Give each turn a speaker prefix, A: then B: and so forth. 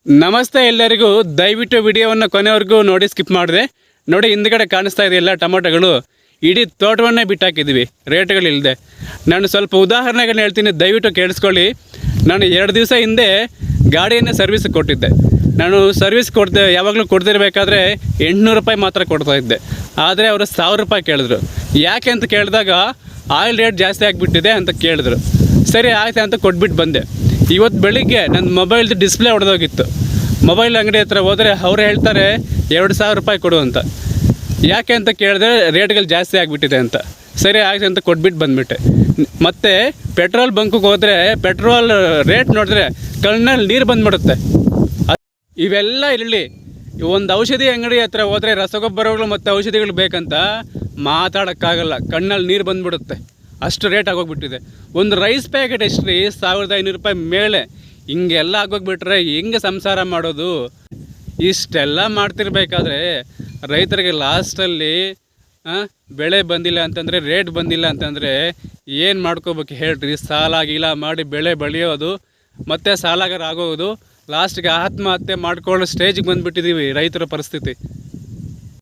A: ನಮಸ್ತೆ ಎಲ್ಲರಿಗೂ. ದಯವಿಟ್ಟು ವಿಡಿಯೋವನ್ನು ಕೊನೆವರೆಗೂ ನೋಡಿ, ಸ್ಕಿಪ್ ಮಾಡಿದೆ ನೋಡಿ. ಹಿಂದ್ಗಡೆ ಕಾಣಿಸ್ತಾ ಇದೆ ಎಲ್ಲ ಟೊಮೊಟೊಗಳು. ಇಡೀ ತೋಟವನ್ನೇ ಬಿಟ್ಟಾಕಿದ್ದೀವಿ ರೇಟ್ಗಳಿಲ್ಲದೆ. ನಾನು ಸ್ವಲ್ಪ ಉದಾಹರಣೆಗಳನ್ನ ಹೇಳ್ತೀನಿ, ದಯವಿಟ್ಟು ಕೇಳಿಸ್ಕೊಳ್ಳಿ. ನಾನು 2 ದಿವಸ ಹಿಂದೆ ಗಾಡಿಯನ್ನೇ ಸರ್ವಿಸ್ಗೆ ಕೊಟ್ಟಿದ್ದೆ. ನಾನು ಸರ್ವಿಸ್ ಯಾವಾಗಲೂ ಕೊಡ್ತಿರ್ಬೇಕಾದ್ರೆ 800 ರೂಪಾಯಿ ಮಾತ್ರ ಕೊಡ್ತಾಯಿದ್ದೆ. ಆದರೆ ಅವರು 1000 ರೂಪಾಯಿ ಕೇಳಿದ್ರು. ಯಾಕೆ ಅಂತ ಕೇಳಿದಾಗ ಆಯಿಲ್ ರೇಟ್ ಜಾಸ್ತಿ ಆಗಿಬಿಟ್ಟಿದೆ ಅಂತ ಕೇಳಿದ್ರು. ಸರಿ ಆಯ್ತು ಅಂತ ಕೊಟ್ಬಿಟ್ಟು ಬಂದೆ. ಇವತ್ತು ಬೆಳಿಗ್ಗೆ ನನ್ನ ಮೊಬೈಲ್ದು ಡಿಸ್ಪ್ಲೇ ಹೊಡೆದೋಗಿತ್ತು. ಮೊಬೈಲ್ ಅಂಗಡಿ ಹತ್ರ ಹೋದರೆ ಅವ್ರು ಹೇಳ್ತಾರೆ 2000 ರೂಪಾಯಿ ಕೊಡು ಅಂತ. ಯಾಕೆ ಅಂತ ಕೇಳಿದ್ರೆ ರೇಟ್ಗಳು ಜಾಸ್ತಿ ಆಗಿಬಿಟ್ಟಿದೆ ಅಂತ. ಸರಿ ಆಯ್ತು ಅಂತ ಕೊಟ್ಬಿಟ್ಟು ಬಂದುಬಿಟ್ಟೆ. ಮತ್ತು ಪೆಟ್ರೋಲ್ ಬಂಕಿಗೆ ಹೋದರೆ ಪೆಟ್ರೋಲ್ ರೇಟ್ ನೋಡಿದ್ರೆ ಕಣ್ಣಲ್ಲಿ ನೀರು ಬಂದುಬಿಡುತ್ತೆ. ಇವೆಲ್ಲ ಇರಲಿ, ಒಂದು ಔಷಧಿ ಅಂಗಡಿ ಹತ್ರ ಹೋದರೆ ರಸಗೊಬ್ಬರಗಳು ಮತ್ತು ಔಷಧಿಗಳು ಬೇಕಂತ ಮಾತಾಡೋಕ್ಕಾಗಲ್ಲ, ಕಣ್ಣಲ್ಲಿ ನೀರು ಬಂದುಬಿಡುತ್ತೆ. ಅಷ್ಟು ರೇಟ್ ಆಗೋಗ್ಬಿಟ್ಟಿದೆ. ಒಂದು ರೈಸ್ ಪ್ಯಾಕೆಟ್ ಎಷ್ಟು ರೀ, 1500 ರೂಪಾಯಿ ಮೇಲೆ. ಹಿಂಗೆಲ್ಲ ಆಗೋಗ್ಬಿಟ್ರೆ ಹೆಂಗೆ ಸಂಸಾರ ಮಾಡೋದು? ಇಷ್ಟೆಲ್ಲ ಮಾಡ್ತಿರ್ಬೇಕಾದ್ರೆ ರೈತರಿಗೆ ಲಾಸ್ಟಲ್ಲಿ ಬೆಳೆ ಬಂದಿಲ್ಲ ಅಂತಂದರೆ, ರೇಟ್ ಬಂದಿಲ್ಲ ಅಂತಂದರೆ ಏನು ಮಾಡ್ಕೋಬೇಕು ಹೇಳ್ರಿ? ಸಾಲ ಗೀಲ ಮಾಡಿ ಬೆಳೆ ಬೆಳೆಯೋದು, ಮತ್ತು ಸಾಲಗಾರ ಆಗೋದು, ಲಾಸ್ಟಿಗೆ ಆತ್ಮಹತ್ಯೆ ಮಾಡ್ಕೊಳ್ಳೋ ಸ್ಟೇಜಿಗೆ ಬಂದುಬಿಟ್ಟಿದ್ದೀವಿ ರೈತರ ಪರಿಸ್ಥಿತಿ.